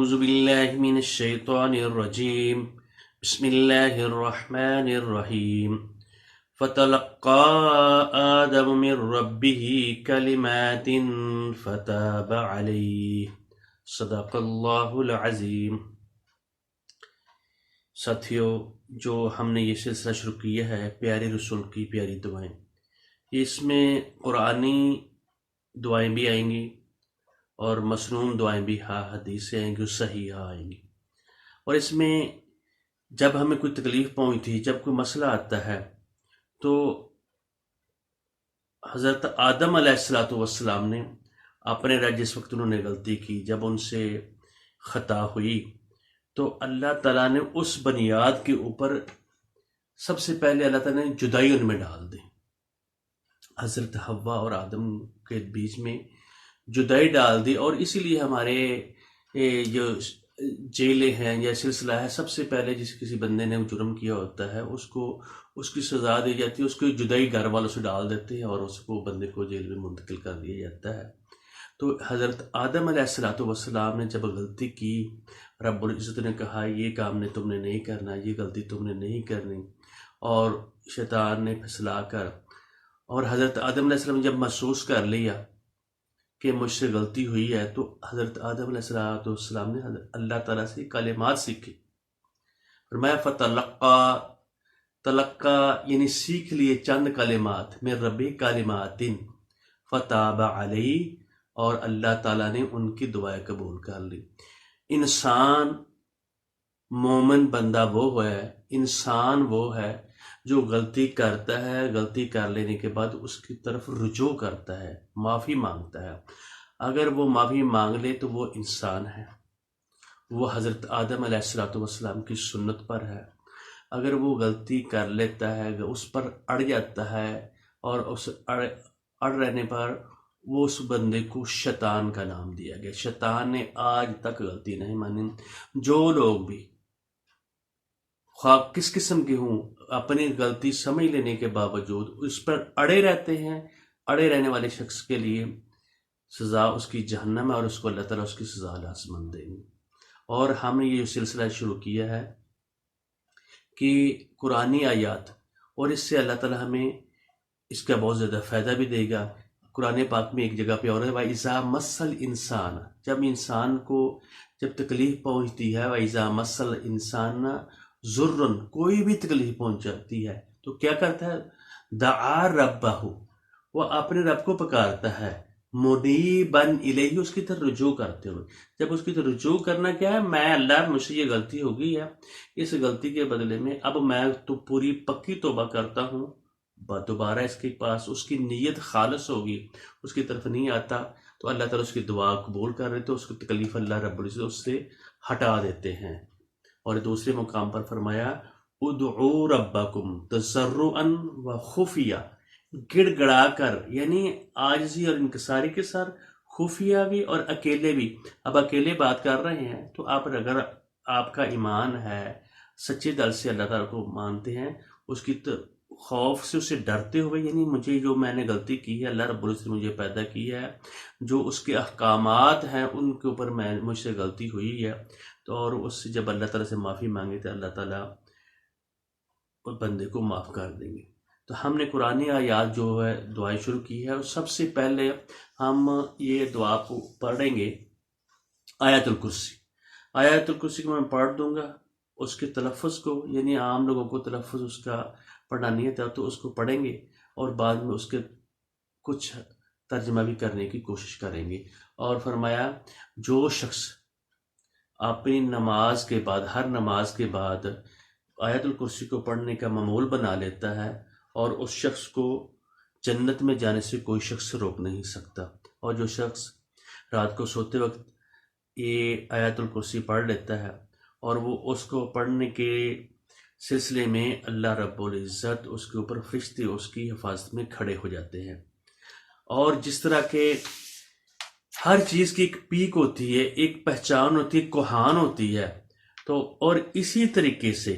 أعوذ بالله من الشيطان الرجيم بسم الله الرحمن الرحيم فتلقى آدم من ربه كلمات فتاب عليه صدق اللہ العظیم۔ ساتھیو، جو ہم نے یہ سلسلہ شروع کیا ہے پیارے رسول کی پیاری دعائیں، اس میں قرآنی دعائیں بھی آئیں گی اور مسنون دعائیں بھی حدیث سے آئیں گی، صحیح آئیں گی۔ اور اس میں جب ہمیں کوئی تکلیف پہنچتی ہے، جب کوئی مسئلہ آتا ہے، تو حضرت آدم علیہ السلام نے اپنے رب، جس وقت انہوں نے غلطی کی، جب ان سے خطا ہوئی، تو اللہ تعالیٰ نے اس بنیاد کے اوپر سب سے پہلے اللہ تعالیٰ نے جدائی ان میں ڈال دی۔ حضرت حوا اور آدم کے بیچ میں جدائی ڈال دی، اور اسی لیے ہمارے جو جیلیں ہیں یا سلسلہ ہے، سب سے پہلے جس کسی بندے نے جرم کیا ہوتا ہے اس کو اس کی سزا دی جاتی ہے، اس کی جدائی گھر والوں سے ڈال دیتے ہیں اور اس کو بندے کو جیل میں منتقل کر دیا جاتا ہے۔ تو حضرت آدم علیہ السلام نے جب غلطی کی، رب العزت نے کہا یہ کام نے تم نے نہیں کرنا، یہ غلطی تم نے نہیں کرنی، اور شیطان نے پھسلا کر، اور حضرت آدم علیہ السلام نے جب محسوس کر لیا کہ مجھ سے غلطی ہوئی ہے، تو حضرت آدم علیہ السلام نے اللہ تعالیٰ سے کلمات سیکھی۔ فرمایا تلقا یعنی سیکھ لیے چند کلمات، من ربی کلمات فتاب علیہ، اور اللہ تعالیٰ نے ان کی دعائیں قبول کر لی۔ انسان مومن بندہ وہ ہے، انسان وہ ہے جو غلطی کرتا ہے، غلطی کر لینے کے بعد اس کی طرف رجوع کرتا ہے، معافی مانگتا ہے۔ اگر وہ معافی مانگ لے تو وہ انسان ہے، وہ حضرت آدم علیہ السلام کی سنت پر ہے۔ اگر وہ غلطی کر لیتا ہے، اس پر اڑ جاتا ہے، اور اس اڑ رہنے پر وہ اس بندے کو شیطان کا نام دیا گیا۔ شیطان نے آج تک غلطی نہیں مانی۔ جو لوگ بھی خواہ کس قسم کے ہوں، اپنی غلطی سمجھ لینے کے باوجود اس پر اڑے رہتے ہیں، اڑے رہنے والے شخص کے لیے سزا اس کی جہنم ہے، اور اس کو اللہ تعالیٰ اس کی سزا لازماً دیں گے۔ اور ہم نے یہ سلسلہ شروع کیا ہے کہ قرآنی آیات، اور اس سے اللہ تعالیٰ ہمیں اس کا بہت زیادہ فائدہ بھی دے گا۔ قرآن پاک میں ایک جگہ پہ اور ہے وَإِذَا مَسَّ الْإِنسَانَ، جب انسان کو جب تکلیف پہنچتی ہے، وَإِذَا مَسَّ الْإِنسَانَ ضُرٌّ، کوئی بھی تکلیف پہنچاتی ہے تو کیا کرتا ہے؟ دعا ربہ، وہ اپنے رب کو پکارتا ہے، منیباً الیہ، اس کی طرف رجوع کرتے ہوئے۔ جب اس کی طرف رجوع کرنا کیا ہے؟ میں اللہ، مجھ سے یہ غلطی ہو گئی ہے، اس غلطی کے بدلے میں اب میں تو پوری پکی توبہ کرتا ہوں، دوبارہ اس کے پاس اس کی نیت خالص ہوگی، اس کی طرف نہیں آتا، تو اللہ تعالیٰ اس کی دعا قبول کر رہے، تو اس کی تکلیف اللہ رب العزت اس سے ہٹا دیتے ہیں۔ اور دوسرے مقام پر فرمایا ادعوا ربکم تضرعا وخفیہ، گڑ گڑا کر، یعنی عاجزی اور انکساری کے ساتھ، خفیہ بھی اور اکیلے بھی۔ اب اکیلے بات کر رہے ہیں تو آپ اگر آپ کا ایمان ہے، سچے دل سے اللہ تعالیٰ کو مانتے ہیں، اس کی خوف سے اسے ڈرتے ہوئے، یعنی مجھے جو میں نے غلطی کی ہے، اللہ رب العزت نے مجھے پیدا کیا ہے، جو اس کے احکامات ہیں ان کے اوپر مجھ سے غلطی ہوئی ہے، تو اور اس سے جب اللہ تعالیٰ سے معافی مانگے تو اللہ تعالیٰ اس بندے کو معاف کر دیں گے۔ تو ہم نے قرآنی آیات جو ہے دعائیں شروع کی ہے، اور سب سے پہلے ہم یہ دعا کو پڑھیں گے آیت الکرسی۔ آیت الکرسی کو میں پڑھ دوں گا، اس کے تلفظ کو، یعنی عام لوگوں کو تلفظ اس کا پڑھنا نہیں آتا تو اس کو پڑھیں گے، اور بعد میں اس کے کچھ ترجمہ بھی کرنے کی کوشش کریں گے۔ اور فرمایا جو شخص اپنی نماز کے بعد، ہر نماز کے بعد آیت الکرسی کو پڑھنے کا معمول بنا لیتا ہے، اور اس شخص کو جنت میں جانے سے کوئی شخص روک نہیں سکتا۔ اور جو شخص رات کو سوتے وقت یہ آیت الکرسی پڑھ لیتا ہے، اور وہ اس کو پڑھنے کے سلسلے میں اللہ رب العزت اس کے اوپر فرشتے اس کی حفاظت میں کھڑے ہو جاتے ہیں۔ اور جس طرح کہ ہر چیز کی ایک پیک ہوتی ہے، ایک پہچان ہوتی ہے، کوہان ہوتی ہے، تو اور اسی طریقے سے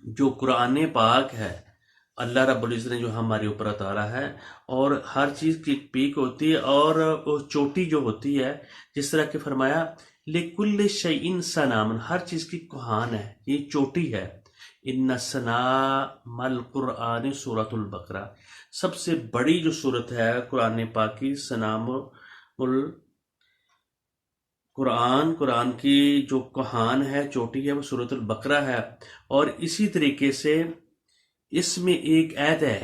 جو قرآن پاک ہے، اللہ رب العزت نے جو ہمارے اوپر اتارا ہے، اور ہر چیز کی ایک پیک ہوتی ہے، اور وہ چوٹی جو ہوتی ہے، جس طرح کہ فرمایا لکل شیء سنام، ہر چیز کی کوہان ہے، یہ چوٹی ہے۔ ان سنام القرآن سورۃ البقرہ، سب سے بڑی جو صورت ہے قرآن پاک کی، سنام قرآن کی جو کوہان ہے، چوٹی ہے، وہ سورۃ البقرہ ہے۔ اور اسی طریقے سے اس میں ایک آیت ہے،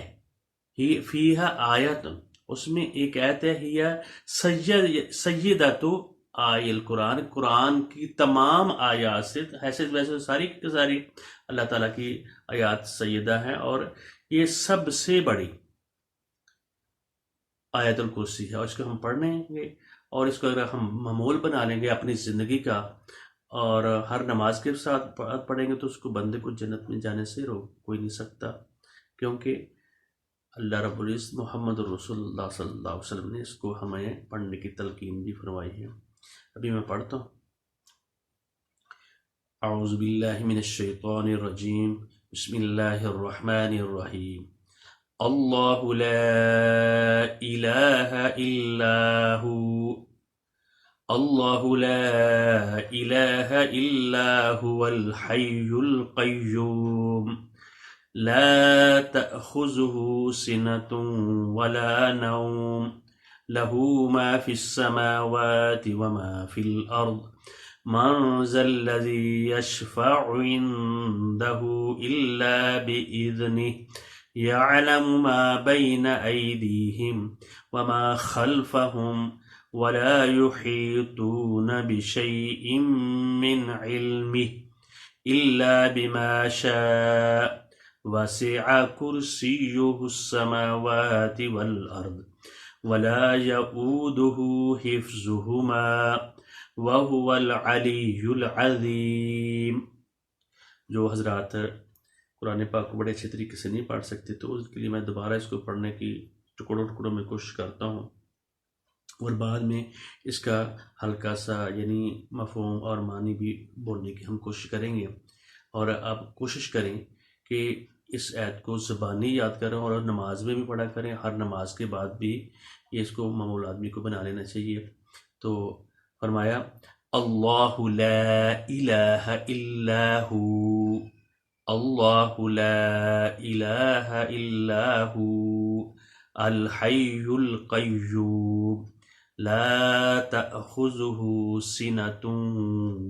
فیہا آیت، اس میں ایک آیت ہے، سیدۃ آی القرآن، قرآن کی تمام آیات سے، ایسے ویسے ساری کی ساری اللہ تعالیٰ کی آیات سیدہ ہیں، اور یہ سب سے بڑی آیت الکرسی ہے، اور اس کو ہم پڑھ لیں گے، اور اس کو اگر ہم معمول بنا لیں گے اپنی زندگی کا، اور ہر نماز کے ساتھ پڑھیں گے، تو اس کو بندے کو جنت میں جانے سے روک کوئی نہیں سکتا، کیونکہ اللہ رب العزت محمد رسول اللہ صلی اللہ علیہ وسلم نے اس کو ہمیں پڑھنے کی تلقین بھی فرمائی ہے۔ ابھی میں پڑھتا ہوں۔ اعوذ باللہ من الشیطان الرجیم، بسم اللہ الرحمن الرحیم۔ اللہ لا الہ الا ہو، اللہ لا الہ الا هو الحی القیوم، لا تأخذه سنة ولا نوم، له ما في السماوات وما في الأرض، من ذا الذي يشفع عنده إلا بإذنه، يعلم ما بين أيديهم وما خلفهم، ولا يحيطون بشيء من علمه إلا بما شاء، وسع كرسيه السماوات والأرض، ولا يؤوده حفظهما، وهو العلي العظيم۔ جو حضرات قرآن پاک کو بڑے اچھے طریقے سے نہیں پڑھ سکتے، تو اس کے لیے میں دوبارہ اس کو پڑھنے کی ٹکڑوں میں کوشش کرتا ہوں، اور بعد میں اس کا ہلکا سا یعنی مفہوم اور معنی بھی بولنے کی ہم کوشش کریں گے۔ اور آپ کوشش کریں کہ اس آیت کو زبانی یاد کریں، اور نماز میں بھی پڑھا کریں، ہر نماز کے بعد بھی یہ اس کو معمول آدمی کو بنا لینا چاہیے۔ تو فرمایا اللہ لا الہ الا ہو، اللہ لا الہ الا ہو الحی القیوم، لا تأخذه سنة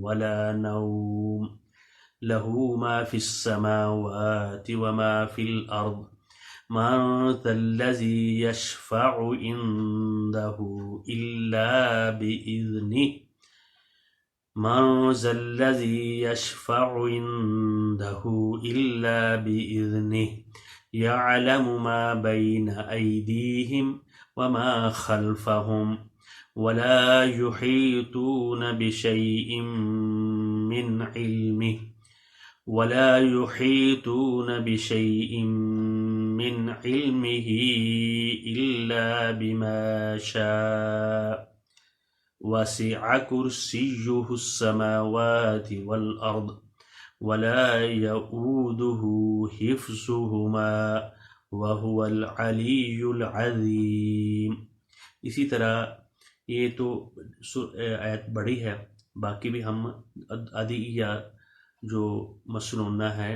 ولا نوم، له ما في السماوات وما في الأرض، من ذا الذي يشفع عنده إلا بإذنه، من ذا الذي يشفع عنده إلا بإذنه، يعلم ما بين أيديهم وما خلفهم، ولا يحيطون بشيء من علمه، ولا يحيطون بشيء من علمه إلا بما شاء، وسع كرسيه السماوات والأرض، ولا يؤوده حفظهما، وهو العلی العظیم۔ اسی طرح یہ تو آیت بڑی ہے، باقی بھی ہم ادعیہ جو مسنونہ ہے،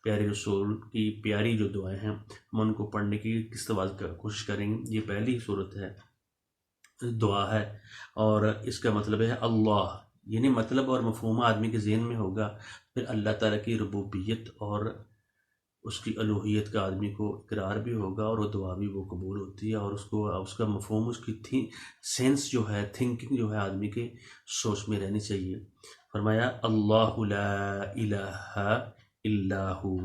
پیارے رسول کی پیاری جو دعائیں ہیں، ہم ان کو پڑھنے کی کس طرح کوشش کریں گے۔ یہ پہلی صورت ہے، دعا ہے، اور اس کا مطلب ہے اللہ، یعنی مطلب اور مفہوم آدمی کے ذہن میں ہوگا، پھر اللہ تعالیٰ کی ربوبیت اور اس کی الوہیت کا آدمی کو اقرار بھی ہوگا، اور وہ دعا بھی وہ قبول ہوتی ہے، اور اس کا مفہوم، اس کی سینس جو ہے، تھنکنگ جو ہے آدمی کے سوچ میں رہنی چاہیے۔ فرمایا اللہ لا الہ الا ہو،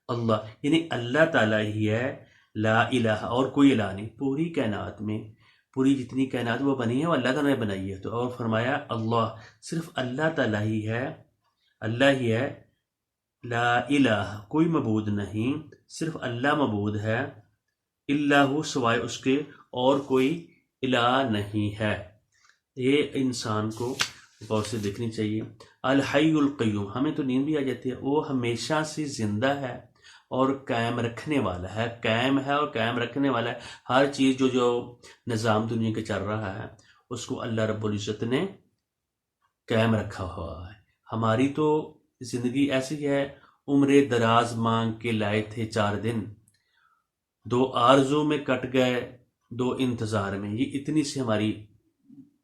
اللہ یعنی اللہ تعالیٰ ہی ہے، لا الہ اور کوئی الہ نہیں، پوری کائنات میں پوری جتنی کائنات وہ بنی ہے وہ اللہ تعالیٰ نے بنائی ہے، تو اور فرمایا اللہ صرف اللہ تعالیٰ ہی ہے، اللہ ہی ہے، لا الہ کوئی معبود نہیں، صرف اللہ معبود ہے، اللہ سوائے اس کے اور کوئی الہ نہیں ہے۔ یہ انسان کو غور سے دیکھنی چاہیے۔ الحی القیوم، ہمیں تو نیند بھی آ جاتی ہے، وہ ہمیشہ سے زندہ ہے اور قائم رکھنے والا ہے، قائم ہے اور قائم رکھنے والا ہے۔ ہر چیز جو نظام دنیا کے چل رہا ہے، اس کو اللہ رب العزت نے قائم رکھا ہوا ہے۔ ہماری تو زندگی ایسی ہے، عمر دراز مانگ کے لائے تھے 4 دن، 2 آرزو میں کٹ گئے 2 انتظار میں۔ یہ اتنی سی ہماری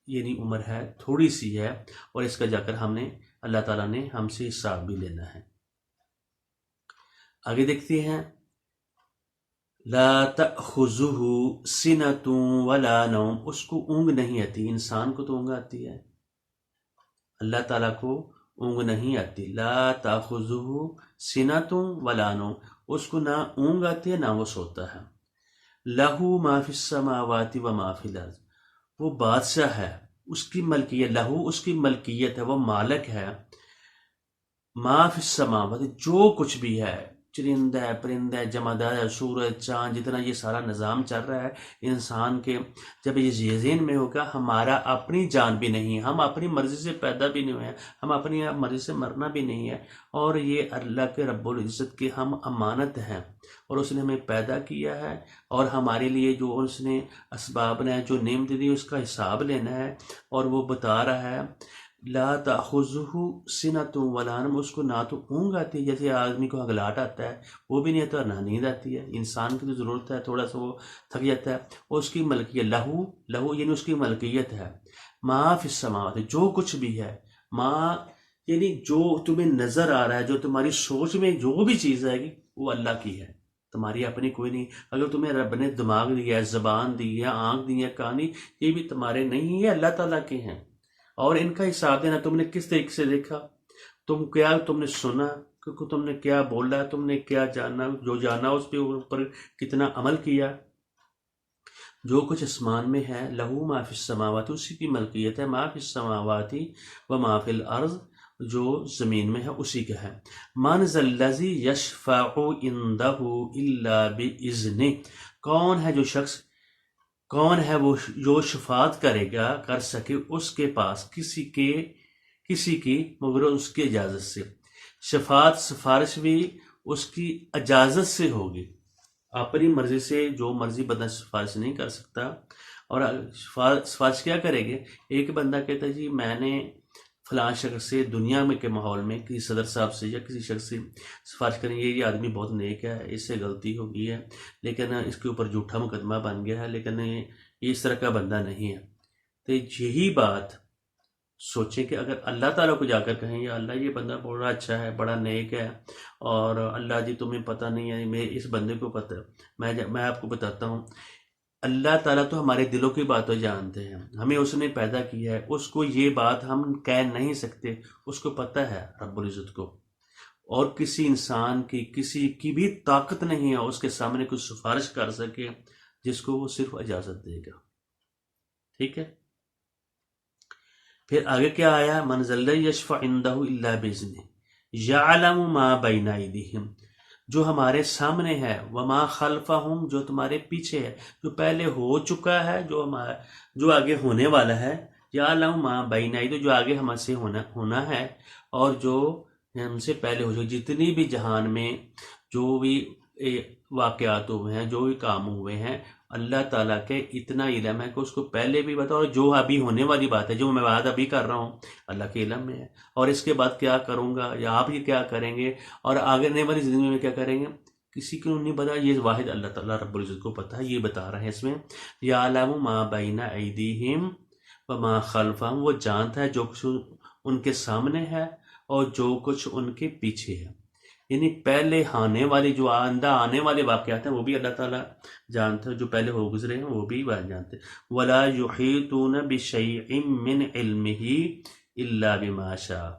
یعنی عمر ہے، تھوڑی سی ہے، اور اس کا جا کر ہم نے اللہ تعالیٰ نے ہم سے حساب بھی لینا ہے۔ آگے دیکھتے ہیں، لا تأخذہ سنۃ ولا نوم، اس کو اونگ نہیں آتی۔ انسان کو تو اونگ آتی ہے، اللہ تعالیٰ کو اونگ نہیں آتی۔ لا تأخذہ سنۃ ولا نوم، اس کو نہ اونگ آتی ہے نہ وہ سوتا ہے۔ لہو ما فی السماوات و ما فی الارض، وہ بادشاہ ہے، اس کی ملکیت، لہو اس کی ملکیت ہے، وہ مالک ہے۔ ما فی السماوات، جو کچھ بھی ہے، چرندہ ہے، پرندہ ہے، جمادات ہے، سورج، چاند، جتنا یہ سارا نظام چل رہا ہے انسان کے، جب یہ ذہن میں ہوگا ہمارا اپنی جان بھی نہیں ہے، ہم اپنی مرضی سے پیدا بھی نہیں ہوئے ہیں، ہم اپنی مرضی سے مرنا بھی نہیں ہے، اور یہ اللہ کے رب العزت کے ہم امانت ہیں، اور اس نے ہمیں پیدا کیا ہے، اور ہمارے لیے جو اس نے اسباب نے جو نعمت دی اس کا حساب لینا ہے، اور وہ بتا رہا ہے لا تأخذہ سنۃ ولا نوم، اس کو نہ تو اونگ آتی ہے، جیسے آدمی کو ہگلاٹ آتا ہے وہ بھی نہیں آتا، اور نہ نیند آتی ہے۔ انسان کی تو ضرورت ہے، تھوڑا سا وہ تھک جاتا ہے، اور اس کی ملکیت لہو یعنی اس کی ملکیت ہے۔ ما فی السماوات، جو کچھ بھی ہے، ما یعنی جو تمہیں نظر آ رہا ہے، جو تمہاری سوچ میں جو بھی چیز آئے گی وہ اللہ کی ہے، تمہاری اپنی کوئی نہیں۔ اگر تمہیں رب نے دماغ دیا ہے، زبان دی ہے، آنکھ دی ہے، کان دی، یہ بھی تمہارے نہیں ہے، اللہ تعالیٰ کے ہیں، اور ان کا حساب دینا تم نے کس طریقے سے دیکھا، تم نے سنا، تم نے کیا بولا، تم نے کیا جانا، جو جانا اس پہ اوپر کتنا عمل کیا۔ جو کچھ آسمان میں ہے، لہو ما فی السماوات، اسی کی ملکیت ہے، ما فی السماوات و ما فی الارض، جو زمین میں ہے اسی کا ہے۔ من ذا الذی یشفع عندہ الا باذنہ، کون ہے جو شخص، کون ہے وہ جو شفاعت کرے گا، کر سکے اس کے پاس کسی کی مگر اس کی اجازت سے۔ شفاعت سفارش بھی اس کی اجازت سے ہوگی، اپنی مرضی سے جو مرضی بندہ سفارش نہیں کر سکتا۔ اور سفارش کیا کرے گے؟ ایک بندہ کہتا ہے جی میں نے فلاں شخص سے دنیا میں کے ماحول میں کسی صدر صاحب سے یا کسی شخص سے سفارش کریں گے، یہ آدمی بہت نیک ہے، اس سے غلطی ہو گئی ہے لیکن اس کے اوپر جھوٹا مقدمہ بن گیا ہے، لیکن یہ اس طرح کا بندہ نہیں ہے۔ تو یہی بات سوچیں کہ اگر اللہ تعالیٰ کو جا کر کہیں یا اللہ یہ بندہ بڑا اچھا ہے، بڑا نیک ہے، اور اللہ جی تمہیں پتہ نہیں ہے، میں اس بندے کو پتہ ہے، میں آپ کو بتاتا ہوں، اللہ تعالیٰ تو ہمارے دلوں کی باتیں جانتے ہیں، ہمیں اس نے پیدا کیا ہے، اس کو یہ بات ہم کہہ نہیں سکتے، اس کو پتہ ہے رب العزت کو، اور کسی انسان کی کسی کی بھی طاقت نہیں ہے اس کے سامنے کچھ سفارش کر سکے، جس کو وہ صرف اجازت دے گا۔ ٹھیک ہے، پھر آگے کیا آیا، من ذا الذی یشفع عندہ الا باذنہ یعلم ما بین ایدیہم، جو ہمارے سامنے ہے، وما خلفہم، جو تمہارے پیچھے ہے، جو پہلے ہو چکا ہے، جو آگے ہونے والا ہے، یعلم ما بین ایدیہم، جو آگے ہم سے ہونا ہے، اور جو ہم سے پہلے ہو چکے، جتنی بھی جہان میں جو بھی واقعات ہوئے ہیں، جو بھی کام ہوئے ہیں، اللہ تعالیٰ کے اتنا علم ہے کہ اس کو پہلے بھی بتا، اور جو ابھی ہونے والی بات ہے، جو میں بات ابھی کر رہا ہوں، اللہ کے علم میں ہے، اور اس کے بعد کیا کروں گا یا آپ یہ کیا کریں گے، اور آگے آنے والی زندگی میں کیا کریں گے، کسی کو نہیں پتا، یہ واحد اللہ تعالیٰ رب العزت کو پتہ ہے۔ یہ بتا رہے ہیں اس میں، یعلم ما بین ایدیہم وما خلفہم، وہ جانتا ہے جو کچھ ان کے سامنے ہے اور جو کچھ ان کے پیچھے ہے، یعنی پہلے آنے والی جو آئندہ آنے والے واقعات ہیں وہ بھی اللہ تعالیٰ جانتا ہے، جو پہلے ہو گزرے ہیں وہ بھی جانتے ہیں۔ وَلَا يُحِيطُونَ بِشَيْءٍ مِّنْ عِلْمِهِ إِلَّا بِمَا شَاءَ،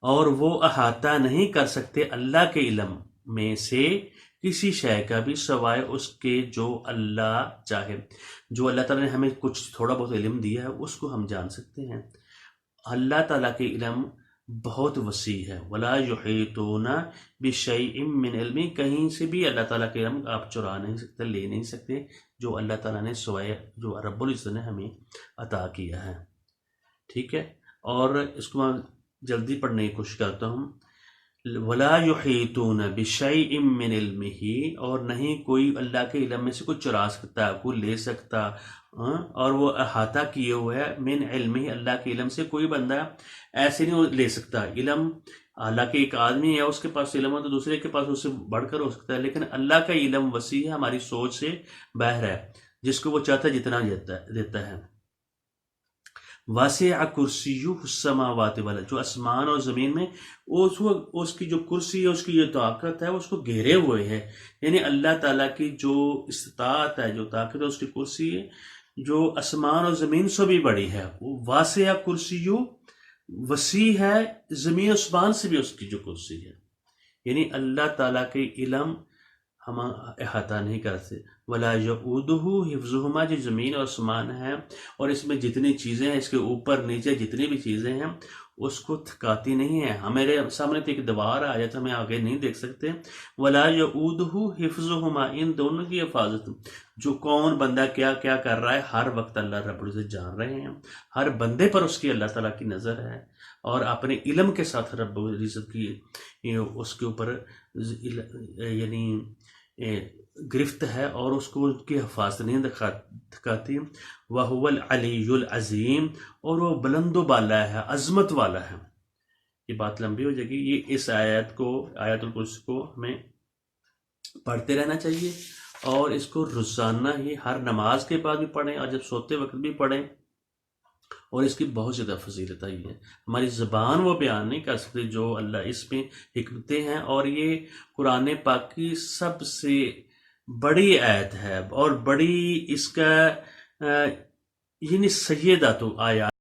اور وہ احاطہ نہیں کر سکتے اللہ کے علم میں سے کسی شے کا بھی سوائے اس کے جو اللہ چاہے۔ جو اللہ تعالیٰ نے ہمیں کچھ تھوڑا بہت علم دیا ہے اس کو ہم جان سکتے ہیں، اللہ تعالیٰ کے علم بہت وسیع ہے۔ وَلَا يُحِيطُونَ بِشَيْءٍ مِّنْ عِلْمِهِ، کہیں سے بھی اللہ تعالیٰ کے علم آپ چرا نہیں سکتے، لے نہیں سکتے، جو اللہ تعالیٰ نے سوائے جو رب العزت نے ہمیں عطا کیا ہے۔ ٹھیک ہے، اور اس کو میں جلدی پڑھنے کی کوشش کرتا ہوں۔ ولا یحیطون بشیء من علمہ، اور نہیں کوئی اللہ کے علم میں سے کچھ چرا سکتا، کوئی لے سکتا، اور وہ احاطہ کیے ہوئے ہے من علمہ، اللہ کے علم سے کوئی بندہ ایسے نہیں لے سکتا علم۔ حالانکہ ایک آدمی ہے اس کے پاس علم ہو تو دوسرے کے پاس اس سے بڑھ کر ہو سکتا ہے، لیکن اللہ کا علم وسیع ہے، ہماری سوچ سے باہر ہے، جس کو وہ چاہتا ہے جتنا دیتا ہے۔ واسع کرسیہ السماوات والارض، جو آسمان اور زمین میں اس کی جو کرسی ہے، اس کی جو طاقت ہے، اس کو گھیرے ہوئے ہے۔ یعنی اللہ تعالیٰ کی جو استطاعت ہے، جو طاقت ہے، اس کی کرسی ہے جو آسمان اور زمین سے بھی بڑی ہے۔ وہ واسع کرسیہ، وسیع ہے، زمین آسمان سے بھی اس کی جو کرسی ہے۔ یعنی اللہ تعالیٰ کے علم ہم احاطہ نہیں کرتے۔ ولا یعودہ حفظہما، جو زمین اور آسمان ہے اور اس میں جتنی چیزیں ہیں، اس کے اوپر نیچے جتنی بھی چیزیں ہیں، اس کو تھکاتی نہیں ہے۔ ہمارے سامنے تو ایک دیوار آ جاتا، ہمیں آگے نہیں دیکھ سکتے۔ ولا یعودہ حفظہما، ان دونوں کی حفاظت، جو کون بندہ کیا کیا کر رہا ہے، ہر وقت اللہ رب العزت جان رہے ہیں۔ ہر بندے پر اس کی اللہ تعالیٰ کی نظر ہے، اور اپنے علم کے ساتھ رب العزت کی اس کے اوپر یعنی گرفت ہے، اور اس کو ان کی حفاظت نہیں دکھاتی۔ وَهُوَ الْعَلِيُّ الْعَظِيمُ، اور وہ بلند و بالا ہے، عظمت والا ہے۔ یہ بات لمبی ہو جائے گی۔ یہ اس آیت کو، آیت الکرسی کو ہمیں پڑھتے رہنا چاہیے، اور اس کو روزانہ ہی ہر نماز کے بعد بھی پڑھیں، اور جب سوتے وقت بھی پڑھیں، اور اس کی بہت زیادہ فضیلت آئی ہے۔ ہماری زبان وہ بیان نہیں کر سکتی جو اللہ اس میں حکمتیں ہیں، اور یہ قرآن پاک کی سب سے بڑی آیت ہے، اور بڑی اس کا یعنی سیدہ تو آیات